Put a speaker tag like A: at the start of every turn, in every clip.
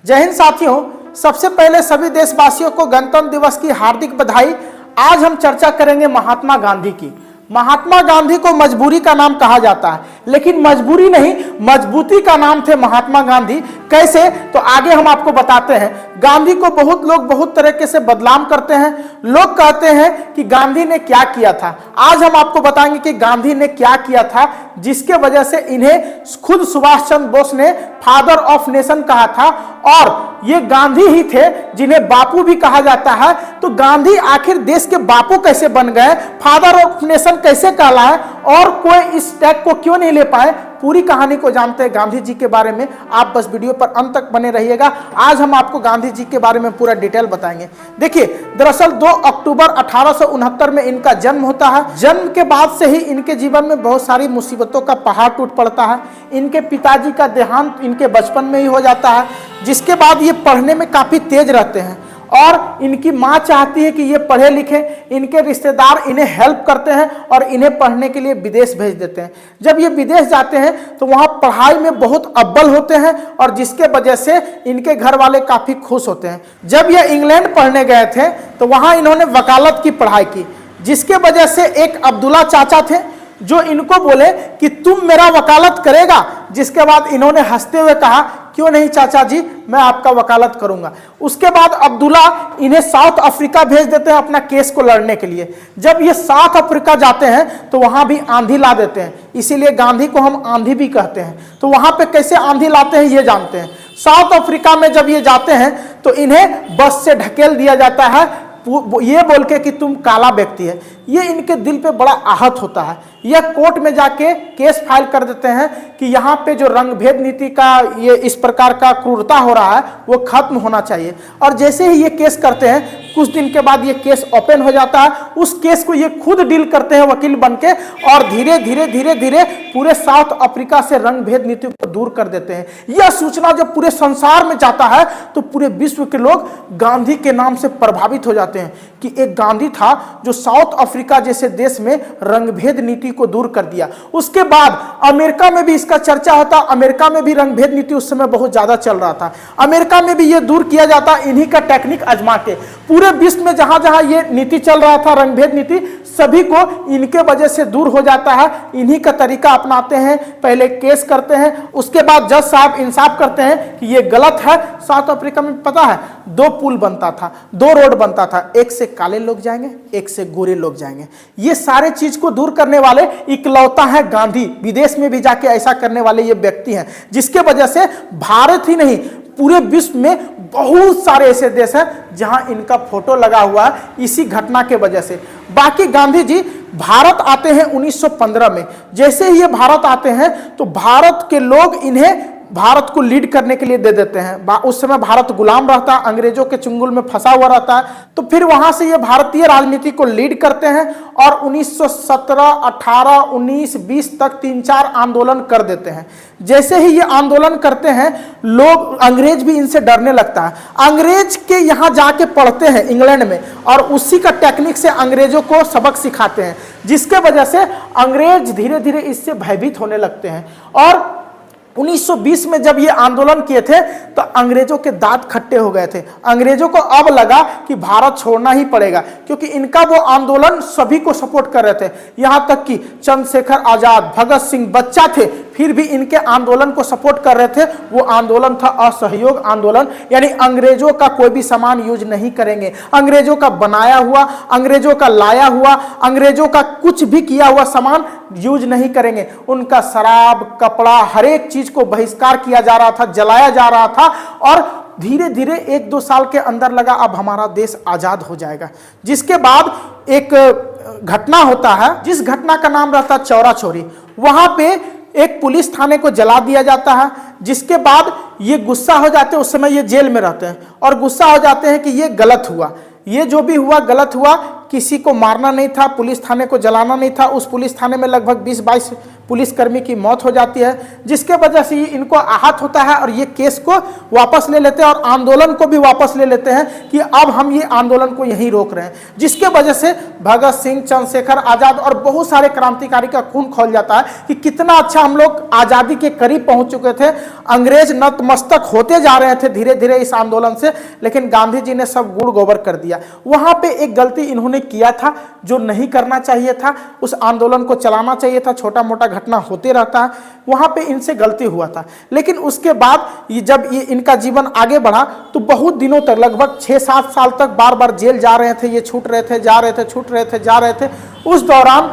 A: जय हिंद साथियों, सबसे पहले सभी देशवासियों को गणतंत्र दिवस की हार्दिक बधाई। आज हम चर्चा करेंगे महात्मा गांधी की। महात्मा गांधी को मजबूरी का नाम कहा जाता है, लेकिन मजबूरी नहीं, मजबूती का नाम थे महात्मा गांधी। कैसे, तो आगे हम आपको बताते हैं। गांधी को बहुत लोग बहुत तरीके से बदनाम करते हैं। लोग कहते हैं कि गांधी ने क्या किया था। आज हम आपको बताएंगे कि गांधी ने क्या किया था, जिसके वजह से इन्हें खुद सुभाष चंद्र बोस ने फादर ऑफ नेशन कहा था, और ये गांधी ही थे जिन्हें बापू भी कहा जाता है। तो गांधी आखिर देश के बापू कैसे बन गए, फादर ऑफ नेशन कैसे कहला है, और कोई इस टैग को क्यों नहीं ले पाए, पूरी कहानी को जानते हैं गांधी जी के बारे में। आप बस वीडियो पर अंत तक बने रहिएगा। आज हम आपको गांधी जी के बारे में पूरा डिटेल बताएंगे। देखिए, दरअसल 2 अक्टूबर 1869 में इनका जन्म होता है। जन्म के बाद से ही इनके जीवन में बहुत सारी मुसीबतों का पहाड़ टूट पड़ता है। इनके पिताजी का देहांत इनके बचपन में ही हो जाता है, जिसके बाद ये पढ़ने में काफी तेज रहते हैं और इनकी मां चाहती है कि ये पढ़े लिखे। इनके रिश्तेदार इन्हें हेल्प करते हैं और इन्हें पढ़ने के लिए विदेश भेज देते हैं। जब ये विदेश जाते हैं तो वहां पढ़ाई में बहुत अव्वल होते हैं, और जिसके वजह से इनके घर वाले काफी खुश होते हैं। जब ये इंग्लैंड पढ़ने गए थे तो वहां इन्होंने वकालत की पढ़ाई की, जिसके वजह से एक अब्दुल्ला चाचा थे जो इनको बोले कि तुम मेरा वकालत करेगा। जिसके बाद इन्होंने हंसते हुए कहा, क्यों नहीं चाचा जी, मैं आपका वकालत करूंगा। उसके बाद अब्दुल्ला इन्हें साउथ अफ्रीका भेज देते हैं अपना केस को लड़ने के लिए। जब ये साउथ अफ्रीका जाते हैं तो वहां भी आंधी ला देते हैं, इसीलिए गांधी को हम आंधी भी कहते हैं। तो वहां पे कैसे आंधी लाते हैं ये जानते हैं। साउथ अफ्रीका में जब ये जाते हैं तो इन्हें बस से ढकेल दिया जाता है, ये बोल के कि तुम काला व्यक्ति है। ये इनके दिल पे बड़ा आहत होता है। यह कोर्ट में जाके केस फाइल कर देते हैं कि यहाँ पे जो रंगभेद नीति का ये इस प्रकार का क्रूरता हो रहा है वो खत्म होना चाहिए। और जैसे ही ये केस करते हैं, कुछ दिन के बाद ये केस ओपन हो जाता है। उस केस को ये खुद डील करते हैं वकील बनके, और धीरे धीरे धीरे धीरे पूरे साउथ अफ्रीका से रंगभेद नीति को दूर कर देते हैं। यह सूचना जब पूरे संसार में जाता है तो पूरे विश्व के लोग गांधी के नाम से प्रभावित हो जाते हैं कि एक गांधी था जो साउथ अफ्रीका जैसे देश में रंगभेद नीति को दूर कर दिया। उसके बाद अमेरिका में भी इसका चर्चा होता। अमेरिका में भी रंगभेद नीति उस समय बहुत ज्यादा चल रहा था। अमेरिका में भी यह दूर किया जाता इन्हीं का टेक्निक आजमा के। पूरे विश्व में जहां जहां यह नीति चल रहा था, रंगभेद नीति, सभी को इनके वजह से दूर हो जाता है। इन्हीं का तरीका अपनाते हैं। पहले केस करते हैं, उसके बाद जज साहब इंसाफ करते हैं कि यह गलत है। साउथ अफ्रीका में पता है 2 पुल बनता था, 2 रोड बनता था, एक से काले लोग जाएंगे, एक से गोरे लोग जाएंगे। ये सारे चीज को दूर करने वाले इकलौता है गांधी। विदेश में भी जाके ऐसा करने वाले ये व्यक्ति हैं, जिसके वजह से भारत ही नहीं पूरे विश्व में बहुत सारे ऐसे देश हैं जहां इनका फोटो लगा हुआ है, इसी घटना के वजह से। बाकी गांधी जी भारत आते हैं 1915 में। जैसे ही ये भारत आते हैं तो भारत के लोग इन्हें भारत को लीड करने के लिए दे देते हैं। उस समय भारत गुलाम रहता है, अंग्रेजों के चंगुल में फंसा हुआ रहता है। तो फिर वहां से ये भारतीय राजनीति को लीड करते हैं और 1917, 18, 19, 20 तक 3-4 आंदोलन कर देते हैं। जैसे ही ये आंदोलन करते हैं, लोग, अंग्रेज भी इनसे डरने लगता है। अंग्रेज के यहाँ जाके पढ़ते हैं इंग्लैंड में, और उसी का टेक्निक से अंग्रेजों को सबक सिखाते हैं, जिसके वजह से अंग्रेज धीरे धीरे इससे भयभीत होने लगते हैं। और 1920 में जब ये आंदोलन किए थे तो अंग्रेजों के दांत खट्टे हो गए थे। अंग्रेजों को अब लगा कि भारत छोड़ना ही पड़ेगा, क्योंकि इनका वो आंदोलन सभी को सपोर्ट कर रहे थे। यहां तक कि चंद्रशेखर आजाद, भगत सिंह बच्चा थे, फिर भी इनके आंदोलन को सपोर्ट कर रहे थे। वो आंदोलन था असहयोग आंदोलन, यानी अंग्रेजों का कोई भी सामान यूज नहीं करेंगे, अंग्रेजों का बनाया हुआ, अंग्रेजों का लाया हुआ, अंग्रेजों का कुछ भी किया हुआ सामान यूज नहीं करेंगे। उनका शराब, कपड़ा, हर एक चीज को बहिष्कार किया जा रहा था, जलाया जा रहा था। और धीरे धीरे 1-2 साल के अंदर लगा अब हमारा देश आजाद हो जाएगा। जिसके बाद एक घटना होता है, जिस घटना का नाम रहता है चौरा चौरी। वहां पे एक पुलिस थाने को जला दिया जाता है, जिसके बाद ये गुस्सा हो जाते हैं। उस समय ये जेल में रहते हैं और गुस्सा हो जाते हैं कि ये गलत हुआ, ये जो भी हुआ गलत हुआ। किसी को मारना नहीं था, पुलिस थाने को जलाना नहीं था। उस पुलिस थाने में लगभग 20-22 पुलिसकर्मी की मौत हो जाती है, जिसके वजह से इनको आहत होता है और ये केस को वापस ले लेते हैं और आंदोलन को भी वापस ले लेते हैं कि अब हम ये आंदोलन को यहीं रोक रहे हैं, जिसके वजह से भगत सिंह, चंद्रशेखर आजाद और बहुत सारे क्रांतिकारी का खून खौल जाता है कि कितना अच्छा हम लोग आजादी के करीब पहुंच चुके थे। अंग्रेज नतमस्तक होते जा रहे थे धीरे धीरे इस आंदोलन से, लेकिन गांधी जी ने सब गुड़ गोबर कर दिया। वहां पे एक गलती इन्होंने किया था जो नहीं करना चाहिए था, उस आंदोलन को चलाना चाहिए था। छोटा मोटा घटना होते रहता है, वहां पे इनसे गलती हुआ था। लेकिन उसके बाद जब ये इनका जीवन आगे बढ़ा तो बहुत दिनों तक, लगभग 6-7 साल तक बार बार जेल जा रहे थे, ये छूट रहे थे, जा रहे थे, छूट रहे थे, जा रहे थे। उस दौरान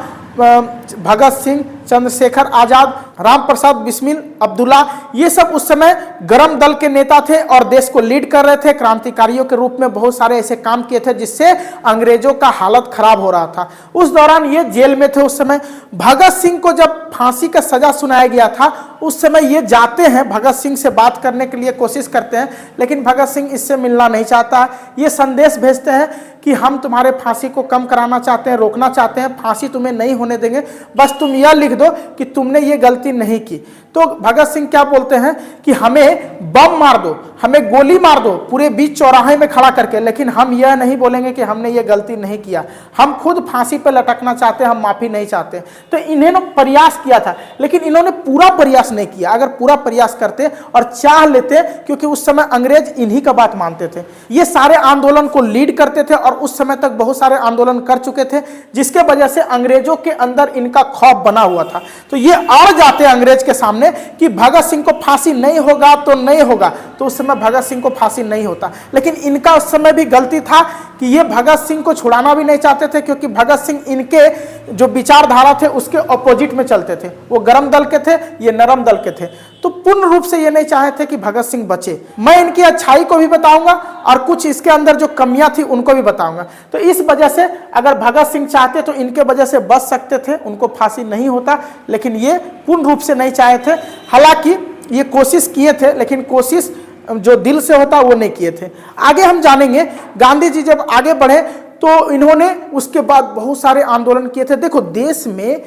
A: भगत सिंह, चंद्रशेखर आजाद, राम प्रसाद बिस्मिल, अब्दुल्ला, ये सब उस समय गरम दल के नेता थे और देश को लीड कर रहे थे। क्रांतिकारियों के रूप में बहुत सारे ऐसे काम किए थे जिससे अंग्रेजों का हालत खराब हो रहा था। उस दौरान ये जेल में थे। उस समय भगत सिंह को जब फांसी का सजा सुनाया गया था, उस समय ये जाते हैं, भगत सिंह से बात करने के लिए कोशिश करते हैं, लेकिन भगत सिंह इससे मिलना नहीं चाहता। ये संदेश भेजते हैं कि हम तुम्हारे फांसी को कम कराना चाहते हैं, रोकना चाहते हैं, फांसी तुम्हें नहीं होने देंगे, बस तुम यह लिख दो कि तुमने ये गलती नहीं की। तो भगत सिंह क्या बोलते हैं कि हमें बम मार दो, हमें गोली मार दो पूरे बीच चौराहे में खड़ा करके, लेकिन हम यह नहीं बोलेंगे कि हमने ये गलती नहीं किया, हम खुद फांसी पर लटकना चाहते हैं, हम माफी नहीं चाहते। तो इन्होंने प्रयास किया था, लेकिन इन्होंने पूरा प्रयास नहीं किया। अगर पूरा प्रयास करते और चाह लेते, क्योंकि उस समय अंग्रेज इन्हीं का बात मानते थे, ये सारे आंदोलन को लीड करते थे और उस समय तक बहुत सारे आंदोलन कर चुके थे, जिसके वजह से अंग्रेजों के अंदर इनका खौफ बना हुआ था। तो ये अड़ जाते अंग्रेज के सामने कि भगत सिंह को फांसी नहीं होगा तो नहीं होगा। तो उस समय भगत सिंह को फांसी नहीं होता, लेकिन इनका उस समय भी गलती था कि ये भगत सिंह को छुड़ाना भी नहीं चाहते थे, क्योंकि भगत सिंह इनके जो विचारधारा थे उसके ऑपोजिट में चलते थे। वो गरम दल के थे, ये नरम दल के थे। तो पूर्ण रूप से ये नहीं चाहे थे कि भगत सिंह बचे। मैं इनकी अच्छाई को भी बताऊंगा और कुछ इसके अंदर जो कमियां थी उनको भी बताऊंगा। तो इस वजह से अगर भगत सिंह चाहते तो इनके वजह से बच सकते थे, उनको फांसी नहीं होता, लेकिन ये पूर्ण रूप से नहीं चाहे थे। हालांकि ये कोशिश किए थे, लेकिन कोशिश जो दिल से होता वो नहीं किए थे। आगे हम जानेंगे गांधी जी जब आगे बढ़े तो इन्होंने उसके बाद बहुत सारे आंदोलन किए थे। देखो, देश में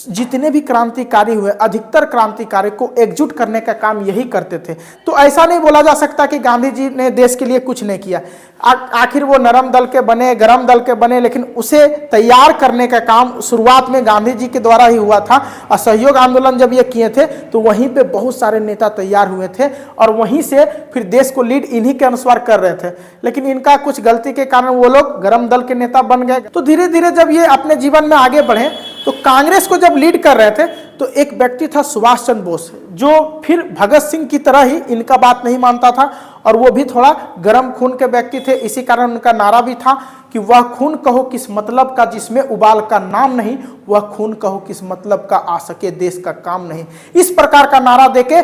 A: जितने भी क्रांतिकारी हुए, अधिकतर क्रांतिकारी को एकजुट करने का काम यही करते थे। तो ऐसा नहीं बोला जा सकता कि गांधी जी ने देश के लिए कुछ नहीं किया। आखिर वो नरम दल के बने, गरम दल के बने, लेकिन उसे तैयार करने का काम शुरुआत में गांधी जी के द्वारा ही हुआ था। असहयोग आंदोलन जब ये किए थे तो वहीं पे बहुत सारे नेता तैयार हुए थे और वहीं से फिर देश को लीड इन्हीं के अनुसार कर रहे थे। लेकिन इनका कुछ गलती के कारण वो लोग गरम दल के नेता बन गए। तो धीरे धीरे जब ये अपने जीवन में आगे बढ़े तो कांग्रेस को जब लीड कर रहे थे तो एक व्यक्ति था सुभाष चंद्र बोस, जो फिर भगत सिंह की तरह ही इनका बात नहीं मानता था और वो भी थोड़ा गर्म खून के व्यक्ति थे। इसी कारण उनका नारा भी था कि वह खून कहो किस मतलब का जिसमें उबाल का नाम नहीं, वह खून कहो किस मतलब का आ सके देश का काम नहीं। इस प्रकार का नारा देके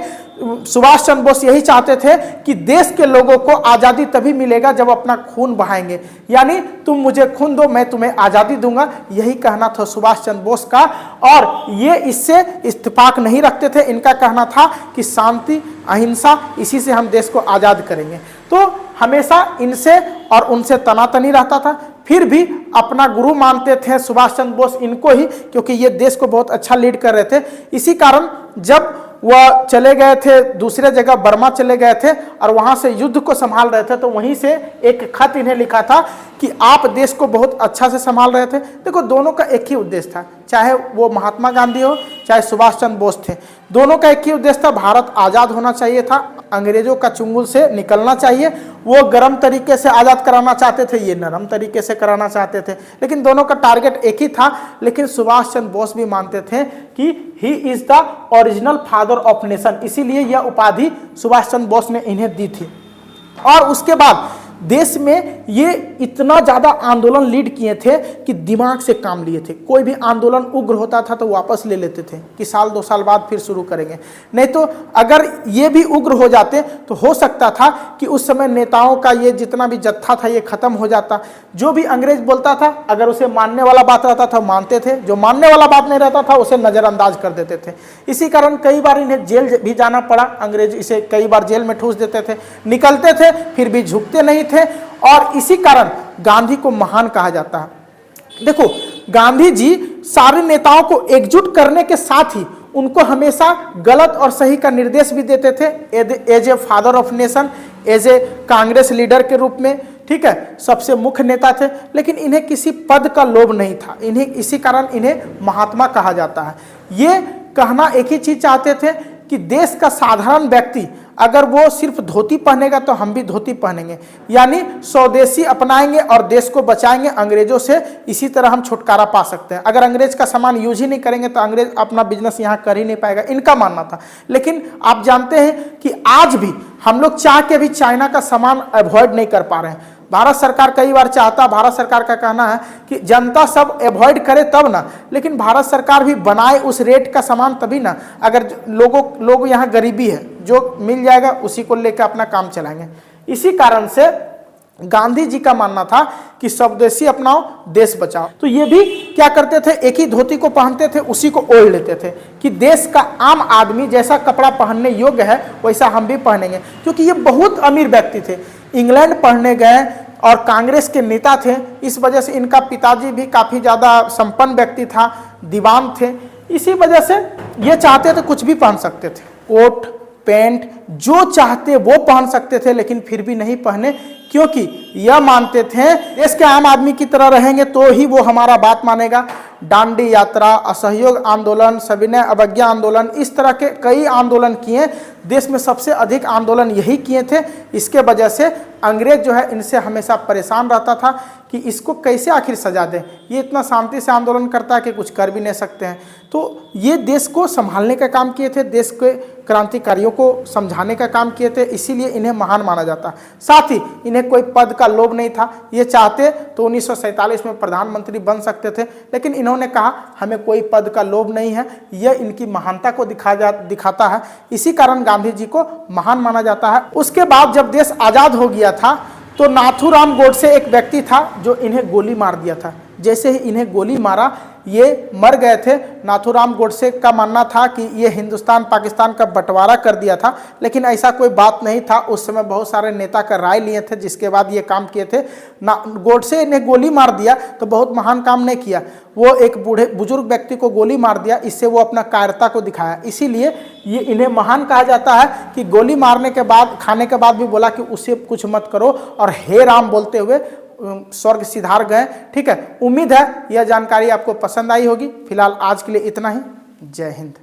A: सुभाष चंद्र बोस यही चाहते थे कि देश के लोगों को आज़ादी तभी मिलेगा जब अपना खून बहाएंगे, यानी तुम मुझे खून दो मैं तुम्हें आज़ादी दूंगा, यही कहना था सुभाष चंद्र बोस का। और ये इससे इत्तेफाक नहीं रखते थे। इनका कहना था कि शांति, अहिंसा, इसी से हम देश को आज़ाद करेंगे। तो हमेशा इनसे और उनसे तनातनी रहता था, फिर भी अपना गुरु मानते थे सुभाष चंद्र बोस इनको ही, क्योंकि ये देश को बहुत अच्छा लीड कर रहे थे। इसी कारण जब वह चले गए थे दूसरे जगह, बर्मा चले गए थे और वहां से युद्ध को संभाल रहे थे, तो वहीं से एक खत इन्हें लिखा था कि आप देश को बहुत अच्छा से संभाल रहे थे। देखो, दोनों का एक ही उद्देश्य था, चाहे वो महात्मा गांधी हो चाहे सुभाष चंद्र बोस थे, दोनों का एक ही उद्देश्य था, भारत आज़ाद होना चाहिए था, अंग्रेजों का चुंगल से निकलना चाहिए। वो गर्म तरीके से आज़ाद कराना चाहते थे, ये नरम तरीके से कराना चाहते थे, लेकिन दोनों का टारगेट एक ही था। लेकिन सुभाष चंद्र बोस भी मानते थे कि he is the original father of nation, इसीलिए यह उपाधि सुभाष चंद्र बोस ने इन्हें दी थी। और उसके बाद देश में ये इतना ज़्यादा आंदोलन लीड किए थे कि दिमाग से काम लिए थे। कोई भी आंदोलन उग्र होता था तो वापस ले लेते थे कि साल 2 साल बाद फिर शुरू करेंगे, नहीं तो अगर ये भी उग्र हो जाते तो हो सकता था कि उस समय नेताओं का ये जितना भी जत्था था ये खत्म हो जाता। जो भी अंग्रेज बोलता था, अगर उसे मानने वाला बात रहता था मानते थे, जो मानने वाला बात नहीं रहता था उसे नज़रअंदाज कर देते थे। इसी कारण कई बार इन्हें जेल भी जाना पड़ा, अंग्रेज इसे कई बार जेल में ठूस देते थे, निकलते थे फिर भी झुकते नहीं थे। और इसी कारण गांधी को महान कहा जाता है। देखो, गांधी जी सारे नेताओं को एकजुट करने के साथ ही उनको हमेशा गलत और सही का निर्देश भी देते थे, as a father of nation, as a Congress leader के रूप में, ठीक है, सबसे मुख्य नेता थे। लेकिन इन्हें किसी पद का लोभ नहीं था, इन्हें इसी कारण इन्हें महात्मा कहा जाता है। ये कहना एक ही चीज चाहते थे कि देश का साधारण व्यक्ति अगर वो सिर्फ धोती पहनेगा तो हम भी धोती पहनेंगे, यानी स्वदेशी अपनाएंगे और देश को बचाएंगे अंग्रेजों से। इसी तरह हम छुटकारा पा सकते हैं। अगर अंग्रेज का सामान यूज ही नहीं करेंगे तो अंग्रेज अपना बिजनेस यहाँ कर ही नहीं पाएगा, इनका मानना था। लेकिन आप जानते हैं कि आज भी हम लोग चाह के भी चाइना का सामान अवॉइड नहीं कर पा रहे हैं। भारत सरकार कई बार चाहता, भारत सरकार का कहना है कि जनता सब अवॉइड करे तब ना, लेकिन भारत सरकार भी बनाए उस रेट का सामान तभी ना, अगर लोग यहाँ गरीबी है, जो मिल जाएगा उसी को लेकर अपना काम चलाएंगे। इसी कारण से गांधी जी का मानना था कि स्वदेशी अपनाओ, देश बचाओ। तो ये भी क्या करते थे, एक ही धोती को पहनते थे, उसी को ओढ़ लेते थे कि देश का आम आदमी जैसा कपड़ा पहनने योग्य है वैसा हम भी पहनेंगे। क्योंकि ये बहुत अमीर व्यक्ति थे, इंग्लैंड पढ़ने गए और कांग्रेस के नेता थे, इस वजह से इनका पिताजी भी काफ़ी ज़्यादा संपन्न व्यक्ति था, दीवान थे। इसी वजह से ये चाहते थे कुछ भी पहन सकते थे, कोट पैंट जो चाहते वो पहन सकते थे, लेकिन फिर भी नहीं पहने, क्योंकि यह मानते थे देश के आम आदमी की तरह रहेंगे तो ही वो हमारा बात मानेगा। डांडी यात्रा, असहयोग आंदोलन, सविनय अवज्ञा आंदोलन, इस तरह के कई आंदोलन किए। देश में सबसे अधिक आंदोलन यही किए थे। इसके वजह से अंग्रेज जो है इनसे हमेशा परेशान रहता था कि इसको कैसे आखिर सजा दें, ये इतना शांति से आंदोलन करता है कि कुछ कर भी नहीं सकते हैं। तो ये देश को संभालने का काम किए थे, देश के क्रांतिकारियों को समझाने का काम किए थे, इसीलिए इन्हें महान माना जाता। साथ ही इन्हें कोई पद का लोभ नहीं था, ये चाहते तो 1947 में प्रधानमंत्री बन सकते थे, लेकिन इन्होंने कहा हमें कोई पद का लोभ नहीं है। यह इनकी महानता को दिखाता है, इसी कारण गांधी जी को महान माना जाता है। उसके बाद जब देश आज़ाद हो गया था तो नाथूराम गोडसे एक व्यक्ति था जो इन्हें गोली मार दिया था। जैसे ही इन्हें गोली मारा ये मर गए थे। नाथूराम गोडसे का मानना था कि ये हिंदुस्तान पाकिस्तान का बंटवारा कर दिया था, लेकिन ऐसा कोई बात नहीं था। उस समय बहुत सारे नेता का राय लिए थे, जिसके बाद ये काम किए थे। गोडसे ने गोली मार दिया तो बहुत महान काम नहीं किया, वो एक बुजुर्ग व्यक्ति को गोली मार दिया, इससे वो अपना कायरता को दिखाया। इसीलिए ये इन्हें महान कहा जाता है कि गोली मारने के बाद, खाने के बाद भी बोला कि उसे कुछ मत करो, और हे राम बोलते हुए स्वर्ग सिधार गए। ठीक है, उम्मीद है यह जानकारी आपको पसंद आई होगी। फिलहाल आज के लिए इतना ही। जय हिंद।